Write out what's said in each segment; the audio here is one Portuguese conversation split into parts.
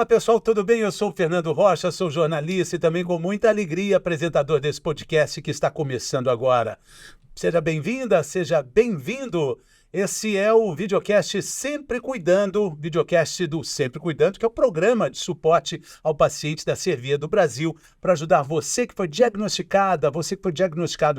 Olá pessoal, tudo bem? Eu sou o Fernando Rocha, sou jornalista e também com muita alegria apresentador desse podcast que está começando agora. Seja bem-vinda, seja bem-vindo. Esse é o videocast Sempre Cuidando, videocast do Sempre Cuidando, que é o programa de suporte ao paciente da Servier do Brasil, para ajudar você que foi diagnosticado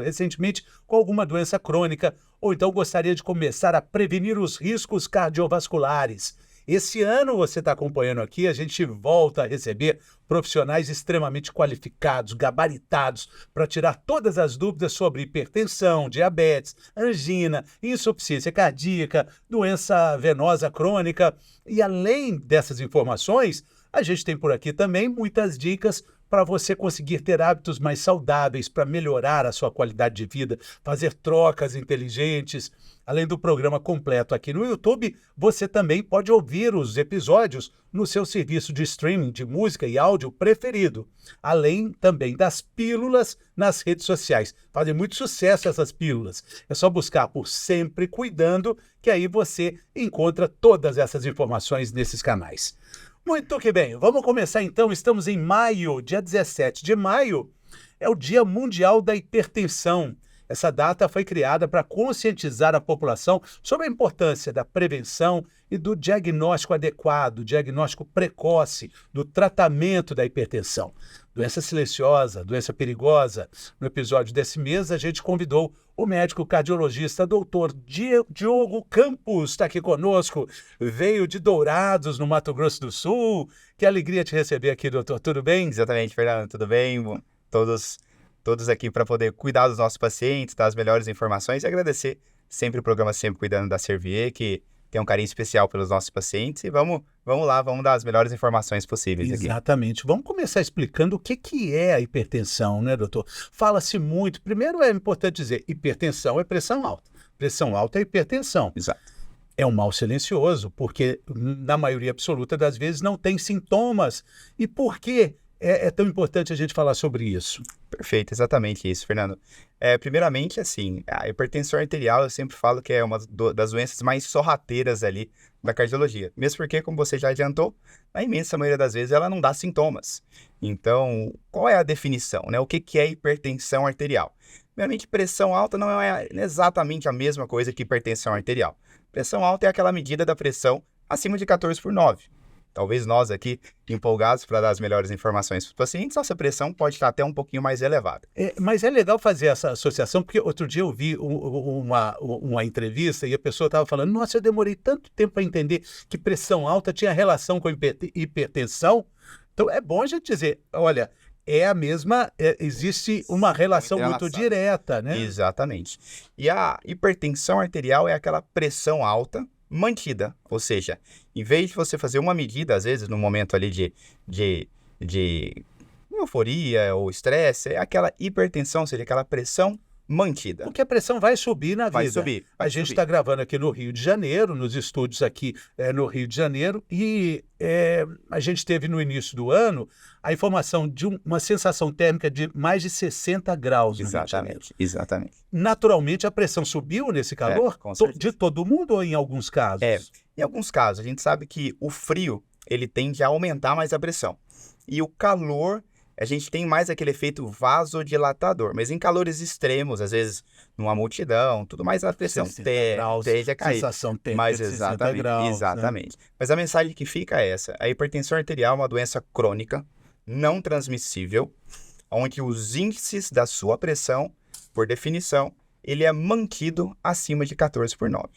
recentemente com alguma doença crônica, ou então gostaria de começar a prevenir os riscos cardiovasculares. Esse ano, você está acompanhando aqui, a gente volta a receber profissionais extremamente qualificados, gabaritados, para tirar todas as dúvidas sobre hipertensão, diabetes, angina, insuficiência cardíaca, doença venosa crônica. E além dessas informações, a gente tem por aqui também muitas dicas para você conseguir ter hábitos mais saudáveis, para melhorar a sua qualidade de vida, fazer trocas inteligentes. Além do programa completo aqui no YouTube, você também pode ouvir os episódios no seu serviço de streaming de música e áudio preferido. Além também das pílulas nas redes sociais. Fazem muito sucesso essas pílulas. É só buscar por Sempre Cuidando, que aí você encontra todas essas informações nesses canais. Muito que bem, vamos começar então. Estamos em maio, dia 17 de maio, é o Dia Mundial da Hipertensão. Essa data foi criada para conscientizar a população sobre a importância da prevenção e do diagnóstico adequado, diagnóstico precoce, do tratamento da hipertensão. Doença silenciosa, doença perigosa. No episódio desse mês, a gente convidou o médico cardiologista Dr. Diogo Campos, está aqui conosco, veio de Dourados, no Mato Grosso do Sul. Que alegria te receber aqui, doutor. Tudo bem? Exatamente, Fernando. Tudo bem? Todos aqui para poder cuidar dos nossos pacientes, dar as melhores informações e agradecer sempre o programa Sempre Cuidando da Servier, que tem um carinho especial pelos nossos pacientes. E vamos lá, vamos dar as melhores informações possíveis aqui. Exatamente. Vamos começar explicando o que é a hipertensão, né, doutor? Fala-se muito. Primeiro é importante dizer, hipertensão é pressão alta. Pressão alta é hipertensão. Exato. É um mal silencioso, porque na maioria absoluta das vezes não tem sintomas. E por que é tão importante a gente falar sobre isso? Perfeito, exatamente isso, Fernando. Primeiramente, assim, a hipertensão arterial eu sempre falo que é uma das doenças mais sorrateiras ali da cardiologia. Mesmo porque, como você já adiantou, na imensa maioria das vezes ela não dá sintomas. Então, qual é a definição, né? O que é hipertensão arterial? Primeiramente, pressão alta não é exatamente a mesma coisa que hipertensão arterial. Pressão alta é aquela medida da pressão acima de 14/9. Talvez nós aqui, empolgados para dar as melhores informações para os pacientes, nossa pressão pode estar até um pouquinho mais elevada. Mas é legal fazer essa associação, porque outro dia eu vi uma entrevista e a pessoa estava falando, nossa, eu demorei tanto tempo para entender que pressão alta tinha relação com hipertensão. Então é bom a gente dizer, olha, é a mesma, existe uma relação muito direta, né? Exatamente. E a hipertensão arterial é aquela pressão alta mantida, ou seja, em vez de você fazer uma medida, às vezes, no momento ali de euforia ou estresse, é aquela hipertensão, ou seja, aquela pressão mantida. Porque a pressão vai subir na vida. Vai subir. A gente está gravando aqui no Rio de Janeiro, nos estúdios aqui no Rio de Janeiro, e a gente teve no início do ano a informação de uma sensação térmica de mais de 60 graus no Rio de Janeiro. Exatamente. Naturalmente, a pressão subiu nesse calor? Com certeza. De todo mundo ou em alguns casos? Em alguns casos. A gente sabe que o frio, ele tende a aumentar mais a pressão. E o calor, a gente tem mais aquele efeito vasodilatador. Mas em calores extremos, às vezes numa multidão, tudo mais, a pressão tende a cair. Sensação térmica Mas de 60 graus. exatamente. Né? Mas a mensagem que fica é essa. A hipertensão arterial é uma doença crônica, não transmissível, onde os índices da sua pressão, por definição, ele é mantido acima de 14/9.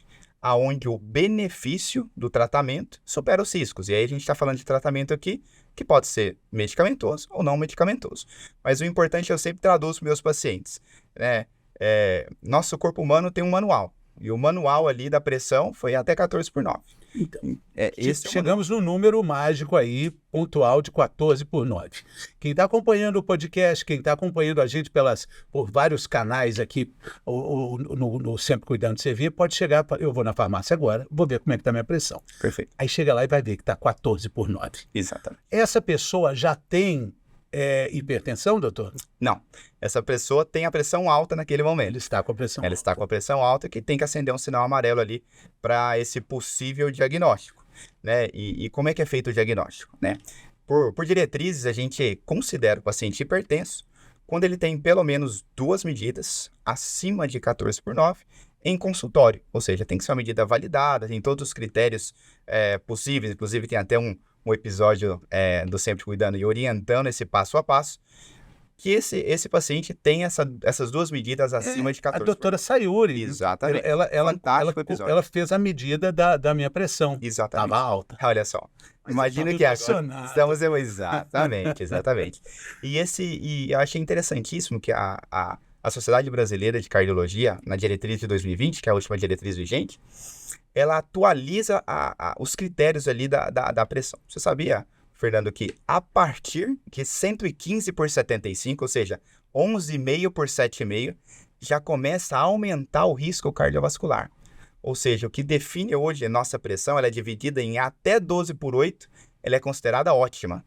Aonde o benefício do tratamento supera os riscos. E aí a gente está falando de tratamento aqui que pode ser medicamentoso ou não medicamentoso. Mas o importante eu sempre traduzo para meus pacientes, né? Nosso corpo humano tem um manual. E o manual ali da pressão foi até 14/9. Então, chegamos no número mágico aí, pontual de 14/9. Quem está acompanhando o podcast, quem está acompanhando a gente por vários canais aqui, no Sempre Cuidando de Servir, pode chegar, eu vou na farmácia agora, vou ver como é que está a minha pressão. Perfeito. Aí chega lá e vai ver que está 14/9. Exatamente. Essa pessoa já tem hipertensão, doutor? Não. Essa pessoa tem a pressão alta naquele momento. Ele está com a pressão alta. Ela está com a pressão alta que tem que acender um sinal amarelo ali para esse possível diagnóstico. né? E como é que é feito o diagnóstico, né? Por diretrizes, a gente considera o paciente hipertenso quando ele tem pelo menos 2 medidas acima de 14/9 em consultório. Ou seja, tem que ser uma medida validada, tem todos os critérios possíveis. Inclusive, tem até um episódio do Sempre Cuidando e orientando esse passo a passo, que esse paciente tem essas 2 medidas acima de 14. A doutora Sayuri, Exatamente. ela, Episódio. ela fez a medida da minha pressão. Exatamente. Estava alta. Olha só. Mas Imagina eu que tô agora impressionado. estamos... Exatamente. E eu achei interessantíssimo que a Sociedade Brasileira de Cardiologia, na diretriz de 2020, que é a última diretriz vigente, ela atualiza os critérios ali da pressão. Você sabia, Fernando, que a partir de 115/75, ou seja, 11,5/7,5, já começa a aumentar o risco cardiovascular. Ou seja, o que define hoje a nossa pressão, ela é dividida em até 12/8, ela é considerada ótima.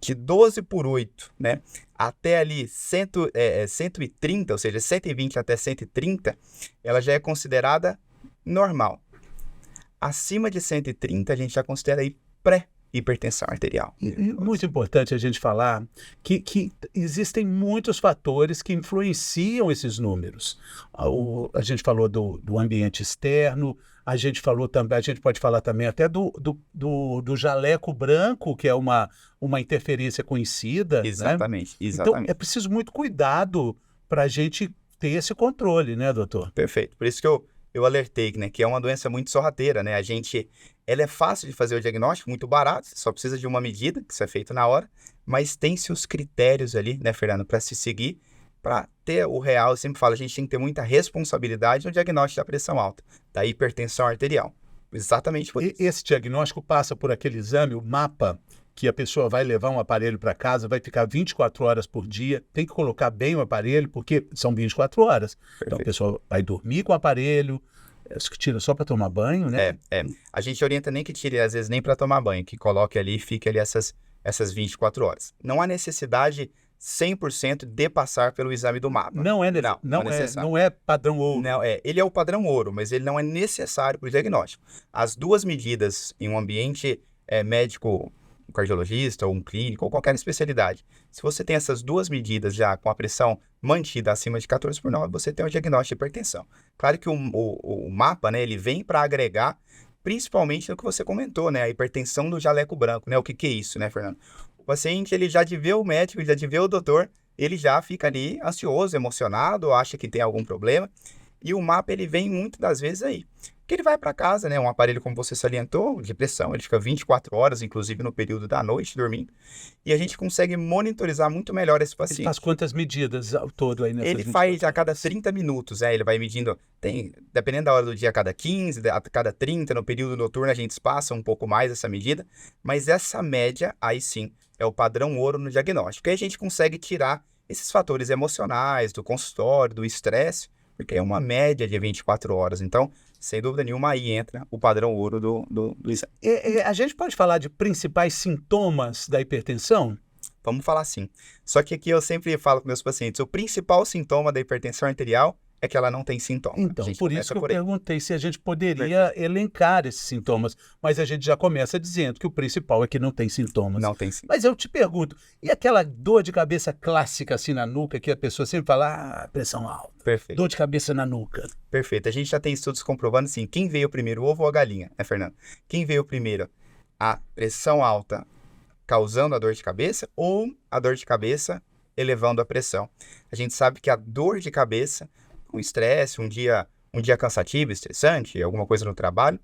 De 12/8, né, até ali 130, ou seja, 120 até 130, ela já é considerada normal. Acima de 130, a gente já considera aí pré-hipertensão arterial. E muito importante a gente falar que existem muitos fatores que influenciam esses números. A gente falou do ambiente externo, a gente falou também, a gente pode falar também até do jaleco branco, que é uma interferência conhecida. Exatamente, né? exatamente. Então, é preciso muito cuidado para a gente ter esse controle, né, doutor? Perfeito. Por isso que eu alertei, né, que é uma doença muito sorrateira, né? Ela é fácil de fazer o diagnóstico, muito barato, só precisa de uma medida, que isso é feito na hora, mas tem-se os critérios ali, né, Fernando, para se seguir, para ter o real. Eu sempre falo, a gente tem que ter muita responsabilidade no diagnóstico da pressão alta, da hipertensão arterial. Exatamente por isso. Esse diagnóstico passa por aquele exame, o mapa, que a pessoa vai levar um aparelho para casa, vai ficar 24 horas por dia, tem que colocar bem o aparelho, porque são 24 horas. Perfeito. Então a pessoa vai dormir com o aparelho, acho que tira só para tomar banho, né? A gente orienta nem que tire, às vezes, nem para tomar banho, que coloque ali e fique ali essas 24 horas. Não há necessidade 100% de passar pelo exame do mapa. Não é padrão ouro. Não, ele é o padrão ouro, mas ele não é necessário para o diagnóstico. As 2 medidas em um ambiente médico, um cardiologista ou um clínico ou qualquer especialidade, se você tem essas 2 medidas já com a pressão mantida acima de 14/9, você tem o diagnóstico de hipertensão. Claro que o mapa, né, ele vem para agregar, principalmente no que você comentou, né, a hipertensão do jaleco branco, né, o que é isso, né, Fernando? O paciente, ele já de ver o médico, já de ver o doutor, ele já fica ali ansioso, emocionado, acha que tem algum problema, e o mapa, ele vem muitas das vezes aí. Porque ele vai para casa, né, um aparelho, como você salientou, de pressão, ele fica 24 horas, inclusive no período da noite, dormindo, e a gente consegue monitorizar muito melhor esse paciente. Ele faz quantas medidas ao todo aí nessas Ele faz a cada 30 minutos, ele vai medindo, dependendo da hora do dia, a cada 15, a cada 30, no período noturno a gente espaça um pouco mais essa medida, mas essa média, aí sim, é o padrão ouro no diagnóstico. Aí a gente consegue tirar esses fatores emocionais, do consultório, do estresse, porque é uma média de 24 horas. Então, sem dúvida nenhuma, aí entra o padrão ouro do exame. A gente pode falar de principais sintomas da hipertensão? Vamos falar assim. Só que aqui eu sempre falo com meus pacientes, o principal sintoma da hipertensão arterial é que ela não tem sintoma. Então, por isso que eu perguntei se a gente poderia elencar esses sintomas, mas a gente já começa dizendo que o principal é que não tem sintomas. Não tem sintomas. Mas eu te pergunto, e aquela dor de cabeça clássica assim na nuca, que a pessoa sempre fala, pressão alta, Perfeito. Dor de cabeça na nuca? Perfeito. A gente já tem estudos comprovando assim, quem veio primeiro, o ovo ou a galinha, né, Fernando? Quem veio primeiro, a pressão alta causando a dor de cabeça ou a dor de cabeça elevando a pressão? A gente sabe que a dor de cabeça, um estresse, um dia cansativo, estressante, alguma coisa no trabalho,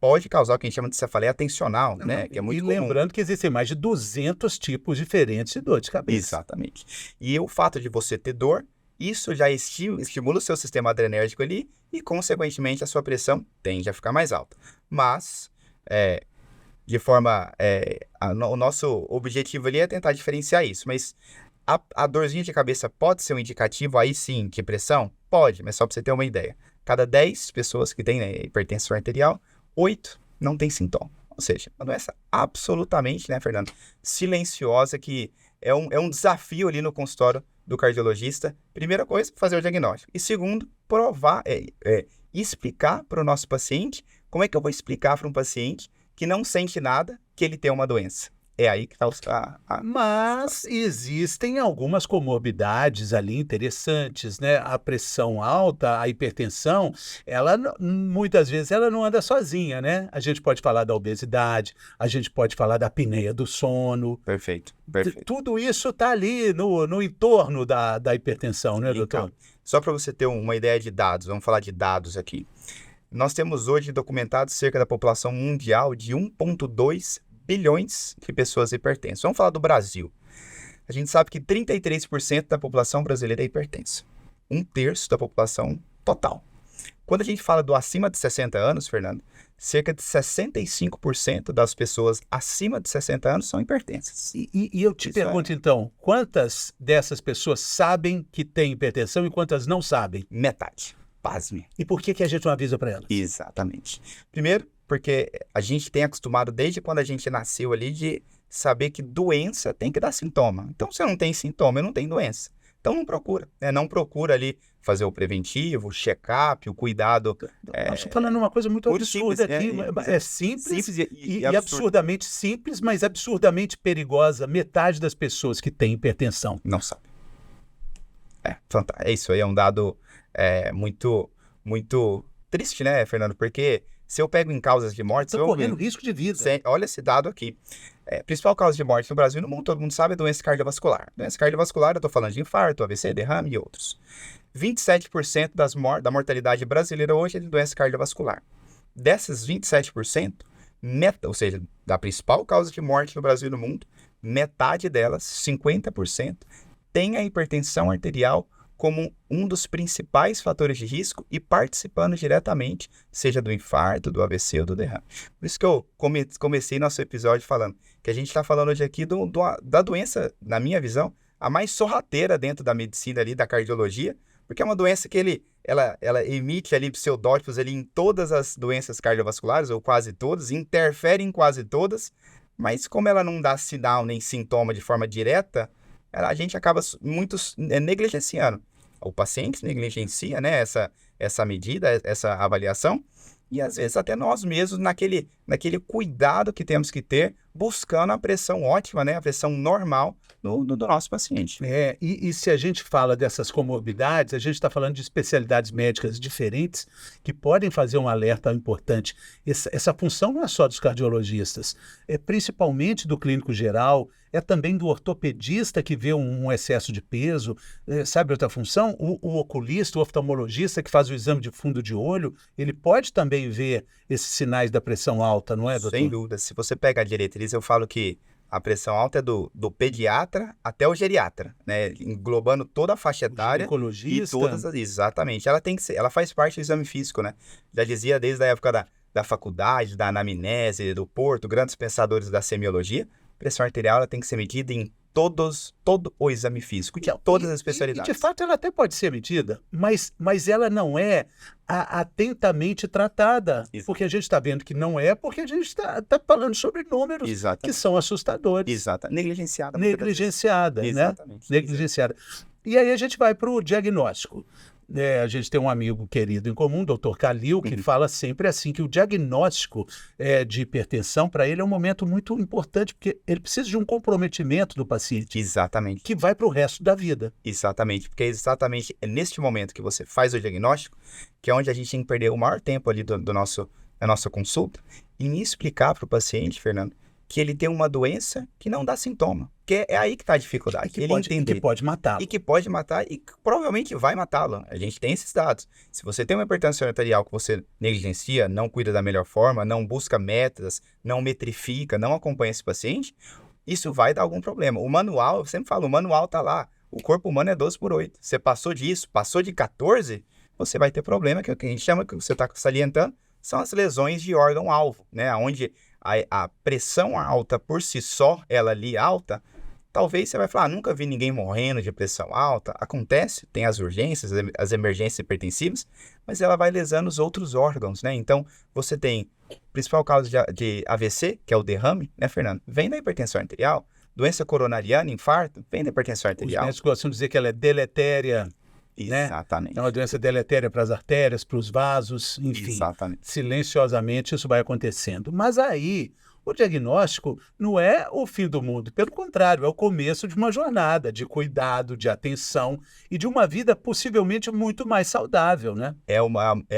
pode causar o que a gente chama de cefaleia tensional, né? Que é muito comum. Lembrando que existem mais de 200 tipos diferentes de dor de cabeça. Exatamente. E o fato de você ter dor, isso já estimula o seu sistema adrenérgico ali e, consequentemente, a sua pressão tende a ficar mais alta. Mas, de forma... o nosso objetivo ali é tentar diferenciar isso, mas a dorzinha de cabeça pode ser um indicativo, aí sim, de pressão? Pode, mas só para você ter uma ideia. Cada 10 pessoas que têm, né, hipertensão arterial, 8 não tem sintoma. Ou seja, uma doença absolutamente, né, Fernando, silenciosa, que é um desafio ali no consultório do cardiologista. Primeira coisa, fazer o diagnóstico. E segundo, provar, explicar para o nosso paciente. Como é que eu vou explicar para um paciente que não sente nada, que ele tem uma doença. É aí que está Mas existem algumas comorbidades ali interessantes, né? A pressão alta, a hipertensão, muitas vezes ela não anda sozinha, né? A gente pode falar da obesidade, a gente pode falar da apneia do sono. Perfeito. Tudo isso está ali no entorno da hipertensão, né, doutor? Então, só para você ter uma ideia de dados, vamos falar de dados aqui. Nós temos hoje documentado cerca da população mundial de 1,2 bilhões de pessoas hipertensas. Vamos falar do Brasil. A gente sabe que 33% da população brasileira é hipertensa. 1/3 da população total. Quando a gente fala do acima de 60 anos, Fernando, cerca de 65% das pessoas acima de 60 anos são hipertensas. E eu te pergunto, então, quantas dessas pessoas sabem que têm hipertensão e quantas não sabem? Metade. Pasme. E por que a gente não avisa para elas? Exatamente. Primeiro, porque a gente tem acostumado desde quando a gente nasceu ali de saber que doença tem que dar sintoma. Então, se eu não tenho sintoma, eu não tenho doença. Então, não procura, né? Não procura ali fazer o preventivo, o check-up, o cuidado. Nós estamos falando uma coisa muito absurda simples, aqui. É simples e absurdo. absurdamente simples, mas absurdamente perigosa. Metade das pessoas que têm hipertensão não sabe. Fantástico. Isso aí é um dado muito, muito triste, né, Fernando? Porque se eu pego em causas de morte... Estou correndo risco de vida. Olha esse dado aqui. Principal causa de morte no Brasil e no mundo, todo mundo sabe, é doença cardiovascular. Doença cardiovascular, eu estou falando de infarto, AVC, derrame e outros. 27% da mortalidade brasileira hoje é de doença cardiovascular. Dessas 27%, ou seja, da principal causa de morte no Brasil e no mundo, metade delas, 50%, tem a hipertensão arterial como um dos principais fatores de risco e participando diretamente, seja do infarto, do AVC ou do derrame. Por isso que eu comecei nosso episódio falando que a gente está falando hoje aqui da doença, na minha visão, a mais sorrateira dentro da medicina ali, da cardiologia, porque é uma doença que ela emite ali pseudótipos ali em todas as doenças cardiovasculares, ou quase todas, interfere em quase todas, mas como ela não dá sinal nem sintoma de forma direta, a gente acaba negligenciando. O paciente negligencia, né, essa medida, essa avaliação, e às vezes até nós mesmos naquele cuidado que temos que ter, buscando a pressão ótima, né, a pressão normal do nosso paciente. E se a gente fala dessas comorbidades, a gente está falando de especialidades médicas diferentes que podem fazer um alerta importante. Essa função não é só dos cardiologistas, é principalmente do clínico geral, é também do ortopedista que vê um excesso de peso, sabe outra função? O oculista, o oftalmologista que faz o exame de fundo de olho, ele pode também ver esses sinais da pressão alta, não é, doutor? Sem dúvida. Se você pega a diretriz, eu falo que a pressão alta é do pediatra até o geriatra, né? Englobando toda a faixa etária. Ginecologista. E todas exatamente. Ela faz parte do exame físico, né? Já dizia desde a época da faculdade, da anamnese, do Porto, grandes pensadores da semiologia, pressão arterial ela tem que ser medida em todo o exame físico, de todas as especialidades. E de fato ela até pode ser medida, mas ela não é atentamente tratada. Exato. Porque a gente está vendo que não é, porque a gente está falando sobre números que são assustadores. Exato. Negligenciada, né? Exatamente. Negligenciada. E aí a gente vai para o diagnóstico. A gente tem um amigo querido em comum, Dr. Calil, que fala sempre assim, que o diagnóstico de hipertensão, para ele, é um momento muito importante, porque ele precisa de um comprometimento do paciente. Exatamente. Que vai para o resto da vida. Exatamente, porque é neste momento que você faz o diagnóstico, que é onde a gente tem que perder o maior tempo ali da nossa consulta, em explicar para o paciente, Fernando, que ele tem uma doença que não dá sintoma. Que é aí que está a dificuldade. E que pode matá-lo. E que pode matar e que provavelmente vai matá-lo. A gente tem esses dados. Se você tem uma hipertensão arterial que você negligencia, não cuida da melhor forma, não busca metas, não metrifica, não acompanha esse paciente, isso vai dar algum problema. O manual, eu sempre falo, o manual está lá. O corpo humano é 12/8. Você passou disso, passou de 14, você vai ter problema, que é o que a gente chama, que você está salientando, são as lesões de órgão-alvo, né? Onde a pressão alta por si só, ela ali alta, talvez você vai falar, nunca vi ninguém morrendo de pressão alta. Acontece, tem as urgências, as emergências hipertensivas, mas ela vai lesando os outros órgãos, né? Então, você tem principal causa de AVC, que é o derrame, né, Fernando? Vem da hipertensão arterial. Doença coronariana, infarto, vem da hipertensão arterial. Os médicos gostam de dizer que ela é deletéria. né? Exatamente. É uma doença deletéria para as artérias, para os vasos, enfim. Exatamente. Silenciosamente isso vai acontecendo. Mas aí, o diagnóstico não é o fim do mundo. Pelo contrário, é o começo de uma jornada de cuidado, de atenção e de uma vida possivelmente muito mais saudável, né? É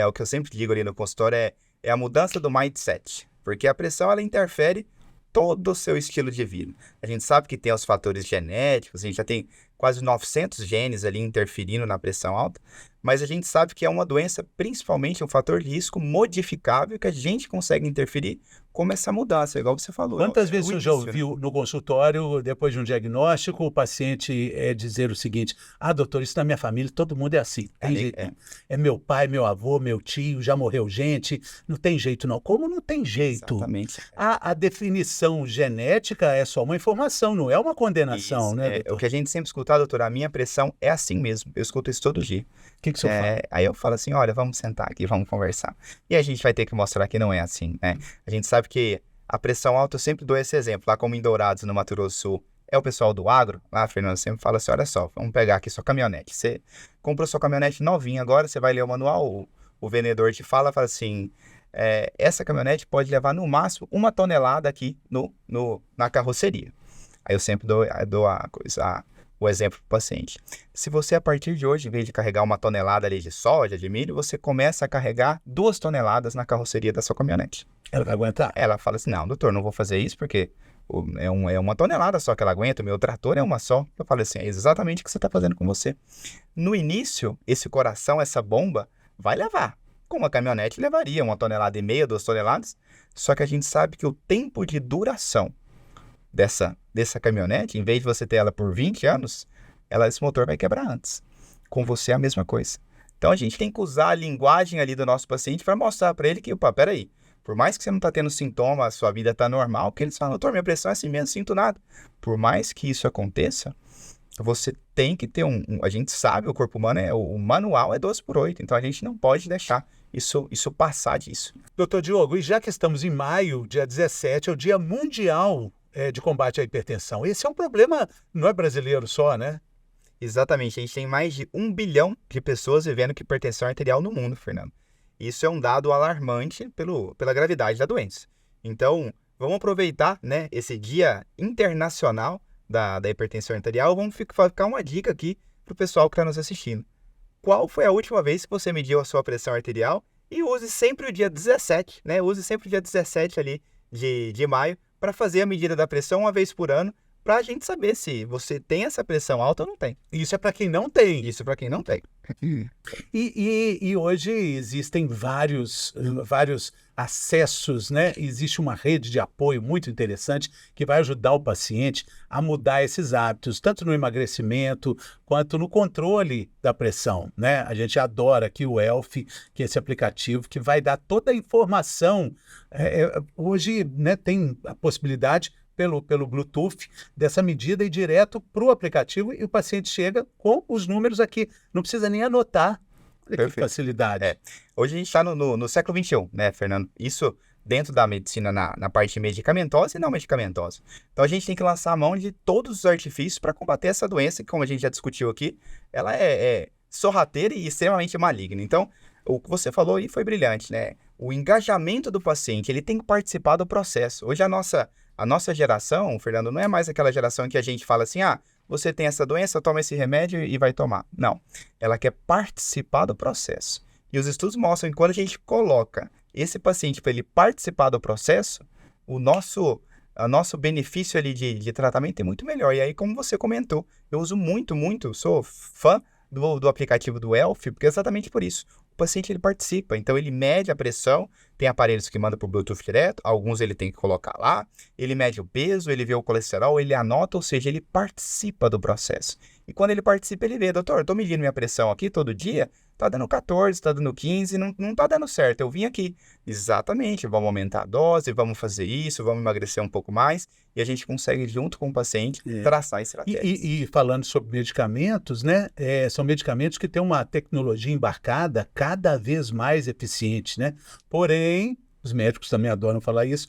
o que eu sempre digo ali no consultório, é a mudança do mindset. Porque a pressão, ela interfere todo o seu estilo de vida. A gente sabe que tem os fatores genéticos, a gente já tem quase 900 genes ali interferindo na pressão alta, mas a gente sabe que é uma doença, principalmente um fator de risco modificável que a gente consegue interferir, como essa mudança, igual você falou. Quantas vezes o você já início, né? ouviu no consultório, depois de um diagnóstico, o paciente dizer o seguinte: ah, doutor, isso na minha família, todo mundo é assim, tem jeito não. É meu pai, meu avô, meu tio, já morreu gente, não tem jeito não. Como não tem jeito? Exatamente. A definição genética é só uma informação, não é uma condenação, Isso, né, o doutor? que a gente sempre escuta, doutor, a minha pressão é assim mesmo, eu escuto isso todo dia. O que o senhor fala? Aí eu falo assim, olha, vamos sentar aqui, vamos conversar. E a gente vai ter que mostrar que não é assim, né? A gente sabe que a pressão alta, eu sempre dou esse exemplo, lá como em Dourados, no Mato Grosso do Sul, é o pessoal do agro, lá, Fernando, sempre fala assim, olha só, vamos pegar aqui sua caminhonete. Você comprou sua caminhonete novinha agora, você vai ler o manual, o vendedor te fala assim, essa caminhonete pode levar no máximo 1 tonelada aqui na carroceria. Aí eu sempre dou o exemplo para o paciente. Se você, a partir de hoje, em vez de carregar 1 tonelada ali de soja, de milho, você começa a carregar 2 toneladas na carroceria da sua caminhonete. Ela vai aguentar? Ela fala assim, não, doutor, não vou fazer isso porque é 1 tonelada só que ela aguenta, o meu trator é uma só. Eu falo assim, é exatamente o que você está fazendo com você. No início, esse coração, essa bomba, vai levar. Como a caminhonete levaria 1,5 toneladas, 2 toneladas, só que a gente sabe que o tempo de duração dessa caminhonete, em vez de você ter ela por 20 anos, esse motor vai quebrar antes. Com você é a mesma coisa. Então a gente tem que usar a linguagem ali do nosso paciente para mostrar para ele que, opa, peraí, por mais que você não está tendo sintoma, a sua vida está normal, que eles falam, doutor, minha pressão é assim mesmo, não sinto nada. Por mais que isso aconteça, você tem que ter a gente sabe, o corpo humano, o manual é 12/8, então a gente não pode deixar isso passar disso. Doutor Diogo, e já que estamos em maio, dia 17, é o Dia Mundial de Combate à Hipertensão. Esse é um problema, não é brasileiro só, né? Exatamente, a gente tem mais de 1 bilhão de pessoas vivendo com hipertensão arterial no mundo, Fernando. Isso é um dado alarmante pela gravidade da doença. Então, vamos aproveitar, né, esse Dia Internacional da Hipertensão Arterial. Vamos ficar uma dica aqui para o pessoal que está nos assistindo. Qual foi a última vez que você mediu a sua pressão arterial? E use sempre o dia 17, né? Use sempre o dia 17 ali de maio para fazer a medida da pressão uma vez por ano, para a gente saber se você tem essa pressão alta ou não tem. Isso é para quem não tem. Isso para quem não tem. E hoje existem vários acessos, né? Existe uma rede de apoio muito interessante que vai ajudar o paciente a mudar esses hábitos, tanto no emagrecimento quanto no controle da pressão, né? A gente adora aqui o Health, que é esse aplicativo que vai dar toda a informação. Hoje, né, tem a possibilidade pelo Bluetooth dessa medida e direto para o aplicativo e o paciente chega com os números aqui. Não precisa nem anotar. Olha que facilidade. Hoje a gente está no século XXI, né, Fernando? Isso dentro da medicina na parte medicamentosa e não medicamentosa. Então a gente tem que lançar a mão de todos os artifícios para combater essa doença que, como a gente já discutiu aqui, ela é sorrateira e extremamente maligna. Então, o que você falou aí foi brilhante, né? O engajamento do paciente, ele tem que participar do processo. Hoje a nossa geração, Fernando, não é mais aquela geração que a gente fala assim, você tem essa doença, toma esse remédio e vai tomar. Não, ela quer participar do processo. E os estudos mostram que quando a gente coloca esse paciente para ele participar do processo, o nosso benefício ali de tratamento é muito melhor. E aí, como você comentou, eu uso muito, sou fã do aplicativo do Health, porque é exatamente por isso. O paciente ele participa, então ele mede a pressão, tem aparelhos que mandam para o Bluetooth direto, alguns ele tem que colocar lá, ele mede o peso, ele vê o colesterol, ele anota, ou seja, ele participa do processo. E quando ele participa, ele vê, doutor, eu estou medindo minha pressão aqui todo dia, tá dando 14, tá dando 15, não tá dando certo, eu vim aqui. Exatamente, vamos aumentar a dose, vamos fazer isso, vamos emagrecer um pouco mais, e a gente consegue, junto com o paciente, traçar estratégias. E falando sobre medicamentos, né, são medicamentos que têm uma tecnologia embarcada cada vez mais eficiente, né? Porém, os médicos também adoram falar isso,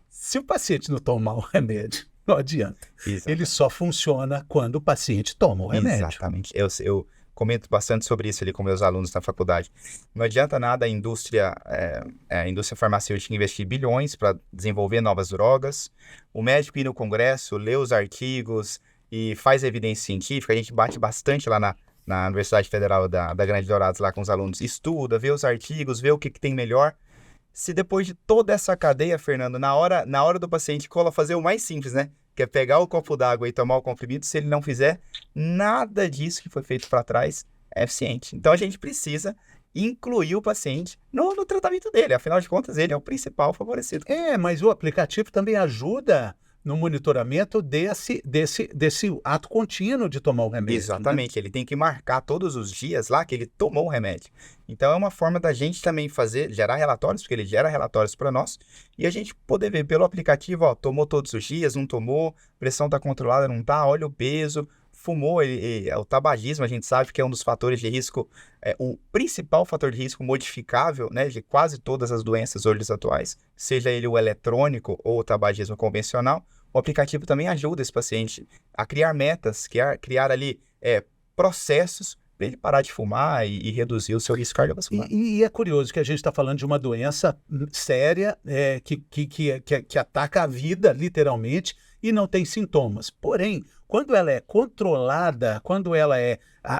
se o paciente não tomar o remédio, não adianta. Exatamente. Ele só funciona quando o paciente toma o remédio. Exatamente. comento bastante sobre isso ali com meus alunos na faculdade. Não adianta nada a indústria farmacêutica investir bilhões para desenvolver novas drogas, o médico ir no congresso, ler os artigos e faz evidência científica. A gente bate bastante lá na Universidade Federal da Grande Dourados, lá com os alunos, estuda, vê os artigos, vê o que tem melhor. Se depois de toda essa cadeia, Fernando, na hora do paciente fazer o mais simples, né? Que é pegar o copo d'água e tomar o comprimido, se ele não fizer, nada disso que foi feito para trás é eficiente. Então, a gente precisa incluir o paciente no tratamento dele. Afinal de contas, ele é o principal favorecido. Mas o aplicativo também ajuda no monitoramento desse ato contínuo de tomar o remédio. Exatamente, né? Ele tem que marcar todos os dias lá que ele tomou o remédio. Então é uma forma da gente também gerar relatórios, porque ele gera relatórios para nós, e a gente poder ver pelo aplicativo, ó, tomou todos os dias, não tomou, pressão está controlada, não está, olha o peso, fumou, o tabagismo a gente sabe que é um dos fatores de risco, o principal fator de risco modificável, né, de quase todas as doenças hoje atuais, seja ele o eletrônico ou o tabagismo convencional. O aplicativo também ajuda esse paciente a criar metas, criar ali processos para ele parar de fumar e reduzir o seu risco cardiovascular. E é curioso que a gente está falando de uma doença séria que ataca a vida, literalmente, e não tem sintomas. Porém, quando ela é controlada, quando ela é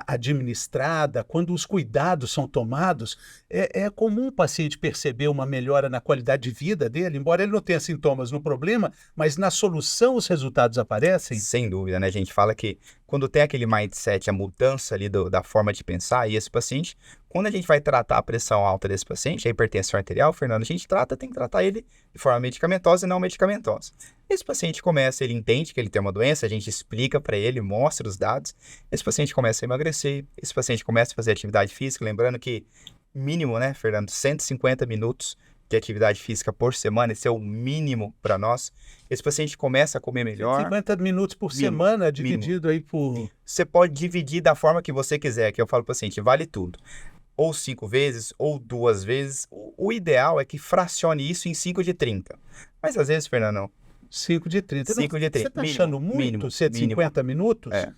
administrada, quando os cuidados são tomados, é comum o paciente perceber uma melhora na qualidade de vida dele, embora ele não tenha sintomas no problema, mas na solução os resultados aparecem? Sem dúvida, né? A gente fala que quando tem aquele mindset, a mudança ali da forma de pensar, e esse paciente, quando a gente vai tratar a pressão alta desse paciente, a hipertensão arterial, Fernando, a gente tem que tratar ele de forma medicamentosa e não medicamentosa. Esse paciente ele entende que ele tem uma doença, a gente explica para ele, mostra os dados, esse paciente começa a emagrecer, esse paciente começa a fazer atividade física, lembrando que mínimo, né, Fernando, 150 minutos de atividade física por semana, esse é o mínimo para nós. Esse paciente começa a comer melhor. 50 minutos por semana, dividido aí por... Você pode dividir da forma que você quiser, que eu falo para o paciente, vale tudo. Ou 5 vezes, ou 2 vezes. O ideal é que fracione isso em 5 de 30. Mas às vezes, Fernando... 5 de 30. 5 de 30. Você está achando muito? Mínimo, 150 minutos? É.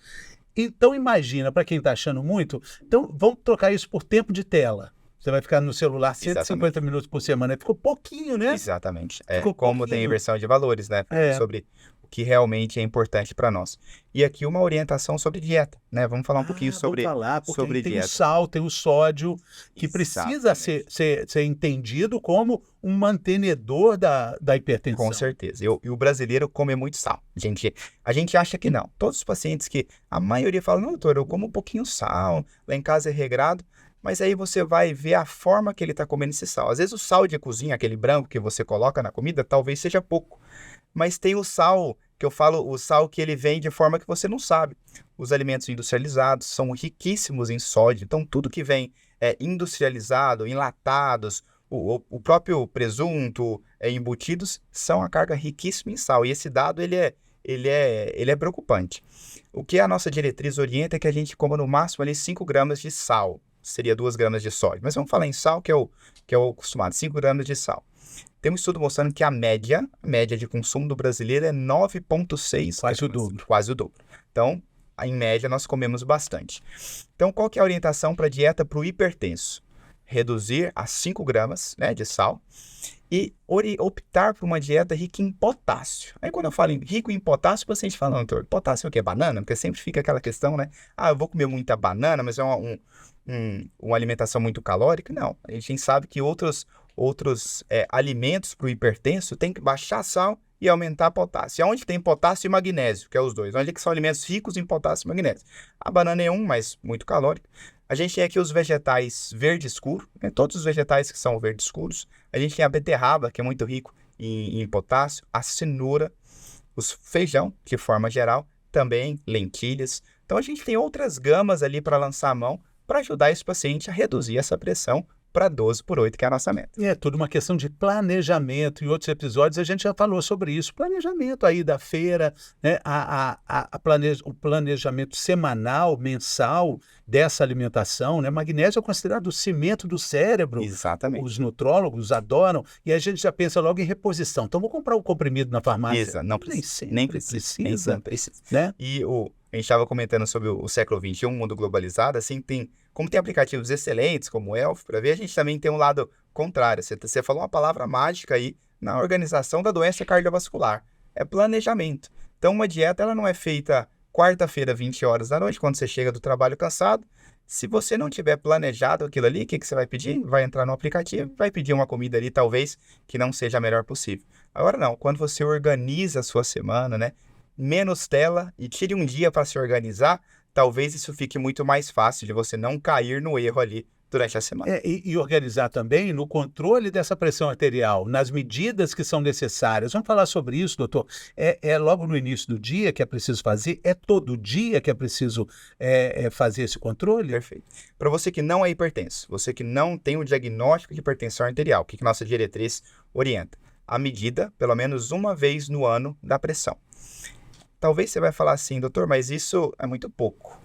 Então imagina, para quem está achando muito, então vamos trocar isso por tempo de tela. Você vai ficar no celular 150 minutos por semana. Ficou pouquinho, né? Exatamente. Ficou como pouquinho. tem inversão de valores, né? Sobre o que realmente é importante para nós. E aqui uma orientação sobre dieta, né? Vamos falar um pouquinho sobre tem dieta. O sal, tem o sódio, que precisa ser entendido como um mantenedor da hipertensão. Com certeza. E o brasileiro come muito sal. A gente acha que não. Todos os pacientes a maioria fala, não, doutor, eu como um pouquinho sal, lá em casa é regrado. Mas aí você vai ver a forma que ele está comendo esse sal. Às vezes o sal de cozinha, aquele branco que você coloca na comida, talvez seja pouco. Mas tem o sal, que eu falo, o sal que ele vem de forma que você não sabe. Os alimentos industrializados são riquíssimos em sódio. Então tudo que vem industrializado, enlatados, o próprio presunto, embutidos, são a carga riquíssima em sal. E esse dado, ele é preocupante. O que a nossa diretriz orienta é que a gente coma no máximo ali 5 gramas de sal. Seria 2 gramas de sódio. Mas vamos falar em sal, que é o acostumado, 5 gramas de sal. Tem um estudo mostrando que a média de consumo do brasileiro é 9,6 Quase o dobro. Quase o dobro. Então, em média, nós comemos bastante. Então, qual que é a orientação para a dieta para o hipertenso? Reduzir a 5 gramas, né, de sal e optar por uma dieta rica em potássio. Aí, quando eu falo rico em potássio, o paciente fala, não, doutor, potássio é o quê? Banana? Porque sempre fica aquela questão, né? Eu vou comer muita banana, mas é uma alimentação muito calórica. Não, a gente sabe que outros alimentos para o hipertenso tem que baixar sal e aumentar potássio. Onde tem potássio e magnésio, que é os dois. Onde é que são alimentos ricos em potássio e magnésio? A banana é mas muito calórico. A gente tem aqui os vegetais verde escuro, né? Todos os vegetais que são verde escuros. A gente tem a beterraba, que é muito rico em potássio, a cenoura, os feijão, de forma geral, também lentilhas. Então, a gente tem outras gamas ali para lançar a mão para ajudar esse paciente a reduzir essa pressão para 12/8, que é a nossa meta. É tudo uma questão de planejamento. Em outros episódios a gente já falou sobre isso. Planejamento aí da feira, né? O planejamento semanal, mensal dessa alimentação, né? Magnésio é considerado o cimento do cérebro. Exatamente. Os nutrólogos adoram. E a gente já pensa logo em reposição. Então, vou comprar o comprimido na farmácia. Não precisa. Nem precisa. Né? E a gente estava comentando sobre o século XXI, mundo globalizado, assim, como tem aplicativos excelentes, como o Elf, para ver, a gente também tem um lado contrário. Você falou uma palavra mágica aí na organização da doença cardiovascular. É planejamento. Então, uma dieta, ela não é feita quarta-feira, 20 horas da noite, quando você chega do trabalho cansado. Se você não tiver planejado aquilo ali, o que você vai pedir? Vai entrar no aplicativo, vai pedir uma comida ali, talvez, que não seja a melhor possível. Agora não, quando você organiza a sua semana, né? Menos tela e tire um dia para se organizar, talvez isso fique muito mais fácil de você não cair no erro ali durante a semana. E organizar também no controle dessa pressão arterial, nas medidas que são necessárias. Vamos falar sobre isso, doutor. É logo no início do dia que é preciso fazer? É todo dia que é preciso fazer esse controle? Perfeito. Para você que não é hipertenso, você que não tem o diagnóstico de hipertensão arterial, o que nossa diretriz orienta? A medida, pelo menos uma vez no ano, da pressão. Talvez você vai falar assim, doutor, mas isso é muito pouco.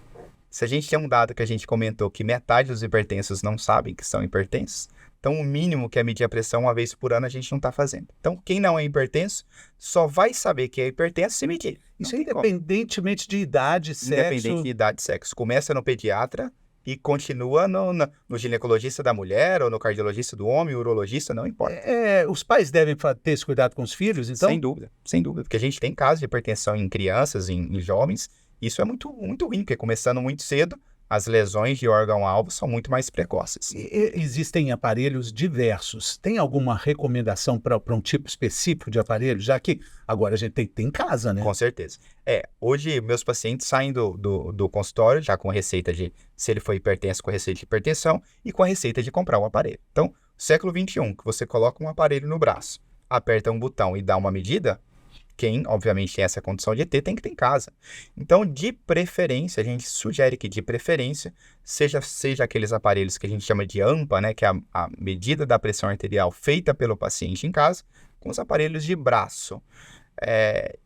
Se a gente tem um dado que a gente comentou que metade dos hipertensos não sabem que são hipertensos, então o mínimo que é medir a pressão uma vez por ano a gente não está fazendo. Então quem não é hipertenso só vai saber que é hipertenso se medir. Isso independentemente de idade, sexo. Independente de idade e sexo. Começa no pediatra e continua no ginecologista da mulher ou no cardiologista do homem, urologista, não importa. Os pais devem ter esse cuidado com os filhos, então? Sem dúvida, sem dúvida. Porque a gente tem casos de hipertensão em crianças, em jovens. Isso é muito, muito ruim, porque começando muito cedo, as lesões de órgão-alvo são muito mais precoces. Existem aparelhos diversos. Tem alguma recomendação para um tipo específico de aparelho? Já que agora a gente tem em casa, né? Com certeza. Hoje meus pacientes saem do consultório já com receita de, se ele foi hipertenso, com receita de hipertensão e com a receita de comprar um aparelho. Então, século XXI, que você coloca um aparelho no braço, aperta um botão e dá uma medida, quem, obviamente, tem essa condição de ter, tem que ter em casa. Então, de preferência, a gente sugere que, de preferência, seja aqueles aparelhos que a gente chama de AMPA, né, que é a medida da pressão arterial feita pelo paciente em casa, com os aparelhos de braço.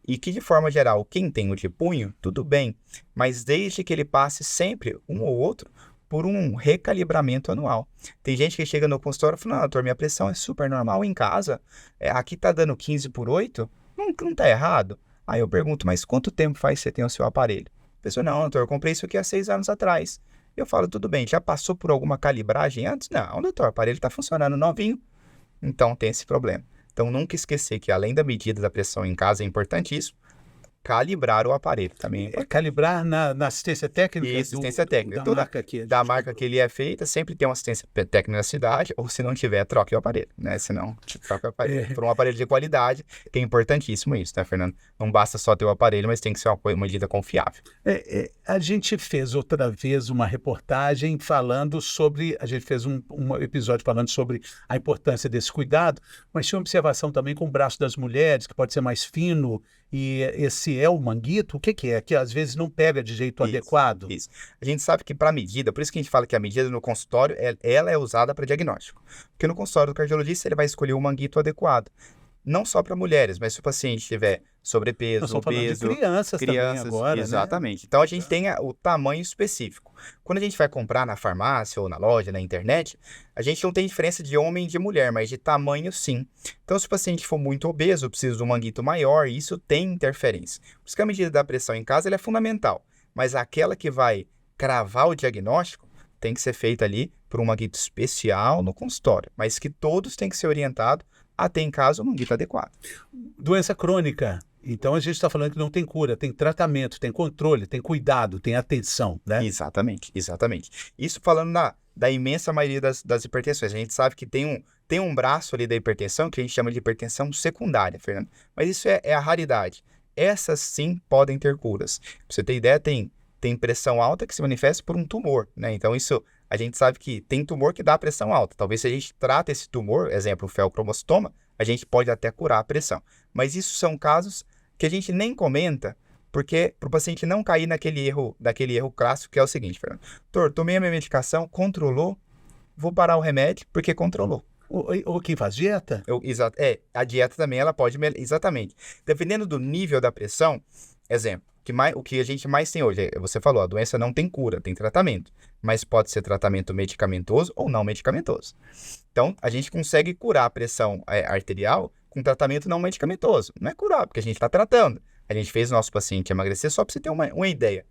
E que, de forma geral, quem tem o de punho, tudo bem, mas desde que ele passe sempre, um ou outro, por um recalibramento anual. Tem gente que chega no consultório e fala, não, doutor, minha pressão é super normal em casa, aqui tá dando 15/8, não tá errado? Aí eu pergunto, mas quanto tempo faz que você tem o seu aparelho? A pessoa, não, doutor, eu comprei isso aqui há 6 anos atrás. Eu falo, tudo bem, já passou por alguma calibragem antes? Não, doutor, o aparelho tá funcionando novinho. Então tem esse problema. Então nunca esquecer que além da medida da pressão em casa é importantíssimo, calibrar o aparelho também. Calibrar na assistência técnica? Isso, assistência técnica. Da marca que ele é feita, sempre tem uma assistência técnica na cidade, ou se não tiver, troque o aparelho, né? Se não, troque o aparelho. Por um aparelho de qualidade, que é importantíssimo isso, né, Fernando? Não basta só ter o aparelho, mas tem que ser uma medida confiável. A gente fez outra vez uma reportagem falando sobre, a gente fez um episódio falando sobre a importância desse cuidado, mas tinha uma observação também com o braço das mulheres, que pode ser mais fino, e esse é o manguito, o que é? Que às vezes não pega de jeito adequado. Isso. A gente sabe que para medida, por isso que a gente fala que a medida no consultório, ela é usada para diagnóstico. Porque no consultório do cardiologista, ele vai escolher o manguito adequado. Não só para mulheres, mas se o paciente tiver sobrepeso, obeso, de crianças também agora, exatamente. Né? Então a gente tem o tamanho específico. Quando a gente vai comprar na farmácia ou na loja, na internet, a gente não tem diferença de homem e de mulher, mas de tamanho sim. Então se o paciente for muito obeso, precisa de um manguito maior, isso tem interferência. Por isso que a medida da pressão em casa ela é fundamental, mas aquela que vai cravar o diagnóstico tem que ser feita ali por um manguito especial no consultório, mas que todos têm que ser orientados a ter em casa um manguito adequado. Doença crônica. Então a gente está falando que não tem cura, tem tratamento, tem controle, tem cuidado, tem atenção, né? Exatamente. Isso falando da imensa maioria das hipertensões. A gente sabe que tem um braço ali da hipertensão que a gente chama de hipertensão secundária, Fernando. Mas isso é a raridade. Essas sim podem ter curas. Pra você ter ideia, tem pressão alta que se manifesta por um tumor, né? Então isso, a gente sabe que tem tumor que dá pressão alta. Talvez se a gente trata esse tumor, exemplo, o feocromostoma, a gente pode até curar a pressão. Mas isso são casos que a gente nem comenta, porque para o paciente não cair daquele erro clássico, que é o seguinte, Fernando. Doutor, tomei a minha medicação, controlou, vou parar o remédio porque controlou. Ou quem faz dieta? A dieta também, ela pode... Exatamente. Dependendo do nível da pressão, exemplo, o que a gente mais tem hoje, você falou, a doença não tem cura, tem tratamento, mas pode ser tratamento medicamentoso ou não medicamentoso. Então, a gente consegue curar a pressão arterial com tratamento não medicamentoso. Não é curar, porque a gente está tratando, a gente fez o nosso paciente emagrecer, só para você ter uma ideia.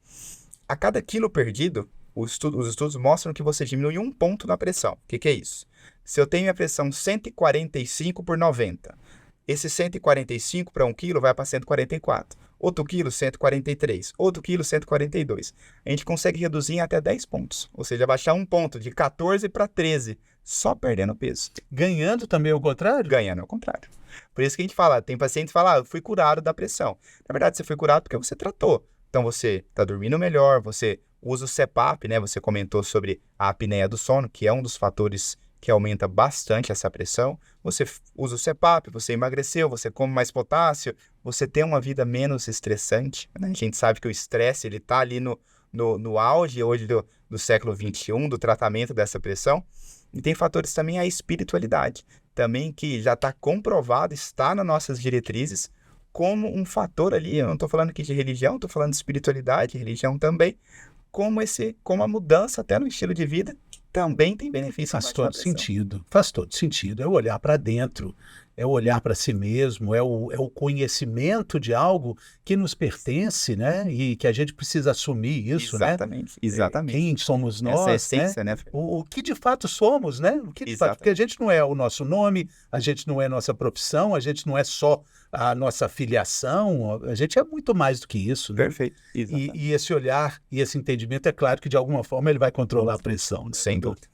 A cada quilo perdido, os estudos mostram que você diminui 1 ponto na pressão. O que é isso? Se eu tenho a pressão 145/90, esse 145 para 1 quilo vai para 144. Outro quilo, 143. Outro quilo, 142. A gente consegue reduzir em até 10 pontos. Ou seja, baixar 1 ponto de 14 para 13, só perdendo peso. Ganhando também o contrário? Ganhando ao contrário. Por isso que a gente fala, tem pacientes que falam, eu fui curado da pressão. Na verdade, você foi curado porque você tratou. Então, você está dormindo melhor, você usa o CPAP, né? Você comentou sobre a apneia do sono, que é um dos fatores que aumenta bastante essa pressão. Você usa o CPAP, você emagreceu, você come mais potássio, você tem uma vida menos estressante, né? A gente sabe que o estresse, ele está ali no auge hoje do século XXI, do tratamento dessa pressão. E tem fatores também a espiritualidade, também que já está comprovado, está nas nossas diretrizes, como um fator ali, eu não estou falando aqui de religião, estou falando de espiritualidade, religião também, como a mudança até no estilo de vida, que também tem benefício. Faz todo sentido. É o olhar para dentro, é o olhar para si mesmo, é o conhecimento de algo que nos pertence, né? E que a gente precisa assumir isso, exatamente, né? Exatamente. Quem somos nós, essa essência, né? O que de fato somos, né? O que de fato, porque a gente não é o nosso nome, a gente não é a nossa profissão, a gente não é só a nossa filiação, a gente é muito mais do que isso, né? Perfeito. E esse olhar e esse entendimento, é claro que de alguma forma ele vai controlar a pressão. Né? Sem dúvida.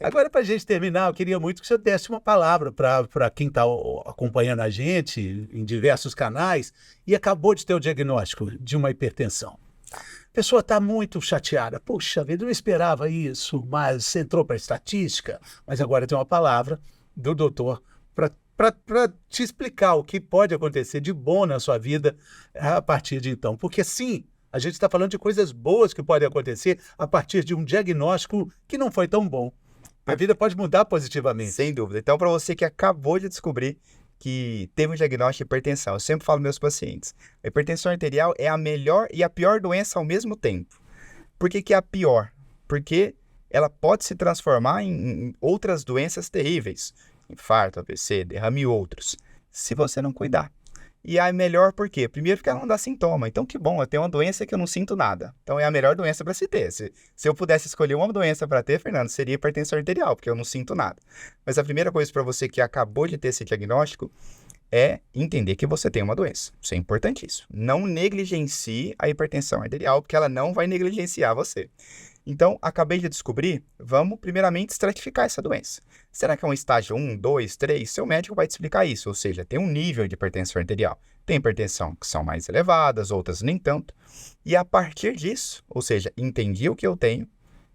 Agora, para a gente terminar, eu queria muito que você desse uma palavra para quem está acompanhando a gente em diversos canais e acabou de ter o diagnóstico de uma hipertensão. A pessoa está muito chateada. Puxa vida, eu não esperava isso, mas entrou para a estatística. Mas agora tem uma palavra do doutor para te explicar o que pode acontecer de bom na sua vida a partir de então. Porque sim, a gente está falando de coisas boas que podem acontecer a partir de um diagnóstico que não foi tão bom. A vida pode mudar positivamente. Sem dúvida. Então, para você que acabou de descobrir que teve um diagnóstico de hipertensão, eu sempre falo para meus pacientes, a hipertensão arterial é a melhor e a pior doença ao mesmo tempo. Por que é a pior? Porque ela pode se transformar em outras doenças terríveis. Infarto, AVC, derrame e outros, se você não cuidar. E é melhor por quê? Primeiro porque ela não dá sintoma. Então, que bom, eu tenho uma doença que eu não sinto nada. Então, é a melhor doença para se ter. Se eu pudesse escolher uma doença para ter, Fernando, seria hipertensão arterial, porque eu não sinto nada. Mas a primeira coisa para você que acabou de ter esse diagnóstico é entender que você tem uma doença. Isso é importantíssimo. Não negligencie a hipertensão arterial, porque ela não vai negligenciar você. Então, acabei de descobrir, vamos primeiramente estratificar essa doença. Será que é um estágio 1, 2, 3? Seu médico vai te explicar isso, ou seja, tem um nível de hipertensão arterial. Tem hipertensão que são mais elevadas, outras nem tanto. E a partir disso, ou seja, entendi o que eu tenho,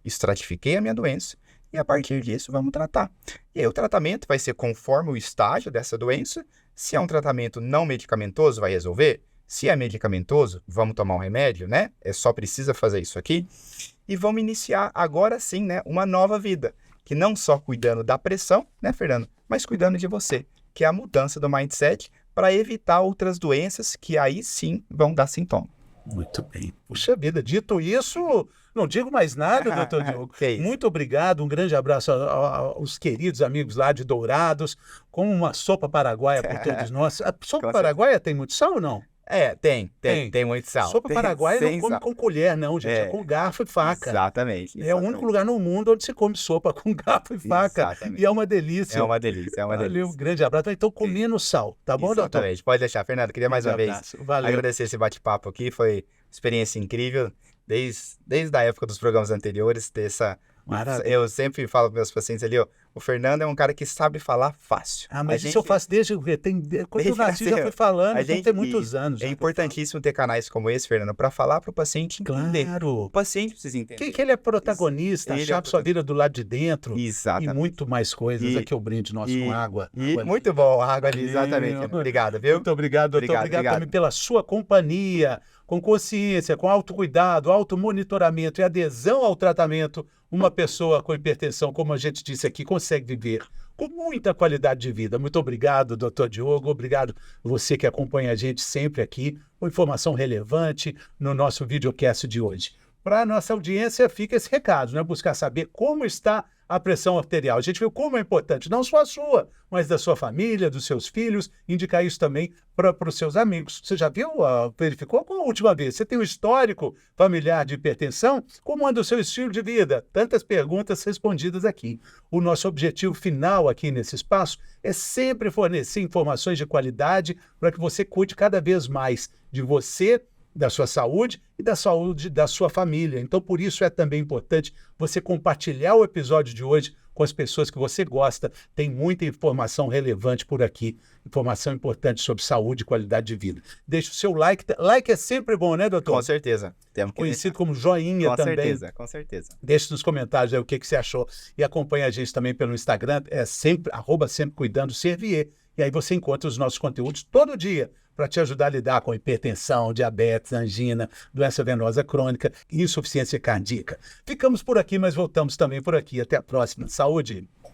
estratifiquei a minha doença, e a partir disso vamos tratar. E aí o tratamento vai ser conforme o estágio dessa doença. Se é um tratamento não medicamentoso, vai resolver. Se é medicamentoso, vamos tomar um remédio, né? Só precisa fazer isso aqui. E vamos iniciar agora sim, né, uma nova vida, que não só cuidando da pressão, né, Fernando, mas cuidando de você, que é a mudança do mindset para evitar outras doenças que aí sim vão dar sintoma. Muito bem. Puxa vida, dito isso, não digo mais nada, doutor Diogo. Muito obrigado, um grande abraço aos queridos amigos lá de Dourados, com uma sopa paraguaia por todos nós. A sopa paraguaia tem muito sal ou não? Tem muito sal. Sopa paraguaia não come com colher, não, gente. É com garfo e faca. Exatamente. É o único lugar no mundo onde se come sopa com garfo e faca. Exatamente. E é uma delícia. É uma delícia. Valeu, um grande abraço. Então, comendo sal, tá bom, doutor? Exatamente. Pode deixar. Fernando, queria mais uma vez agradecer esse bate-papo aqui. Foi experiência incrível. Desde a época dos programas anteriores, ter essa... Eu sempre falo para meus pacientes ali, ó, o Fernando é um cara que sabe falar fácil. Mas isso eu faço quando eu nasci já fui falando, tem muitos anos. É importantíssimo ter canais como esse, Fernando, para falar para o paciente entender. Claro. O paciente precisa entender. Que ele é protagonista, achar sua vida do lado de dentro. Exatamente. E muito mais coisas. Aqui o brinde nosso com água. Muito bom, água ali, exatamente. Obrigado, viu? Muito obrigado, doutor. Obrigado também pela sua companhia, com consciência, com autocuidado, automonitoramento e adesão ao tratamento. Uma pessoa com hipertensão, como a gente disse aqui, consegue viver com muita qualidade de vida. Muito obrigado, doutor Diogo. Obrigado você que acompanha a gente sempre aqui, com informação relevante no nosso videocast de hoje. para a nossa audiência fica esse recado, né? Buscar saber como está a pressão arterial. A gente viu como é importante, não só a sua, mas da sua família, dos seus filhos, indicar isso também para os seus amigos. Você já viu, verificou qual a última vez? Você tem um histórico familiar de hipertensão? Como anda o seu estilo de vida? Tantas perguntas respondidas aqui. O nosso objetivo final aqui nesse espaço é sempre fornecer informações de qualidade para que você cuide cada vez mais de você, da sua saúde e da saúde da sua família. Então, por isso é também importante você compartilhar o episódio de hoje com as pessoas que você gosta. Tem muita informação relevante por aqui, informação importante sobre saúde e qualidade de vida. Deixe o seu like. Like é sempre bom, né, doutor? Com certeza. Temos que Conhecido como joinha também. Com certeza. Deixe nos comentários aí o que você achou. E acompanhe a gente também pelo Instagram, sempre cuidando Servier. E aí você encontra os nossos conteúdos todo dia para te ajudar a lidar com hipertensão, diabetes, angina, doença venosa crônica e insuficiência cardíaca. Ficamos por aqui, mas voltamos também por aqui. Até a próxima. Saúde!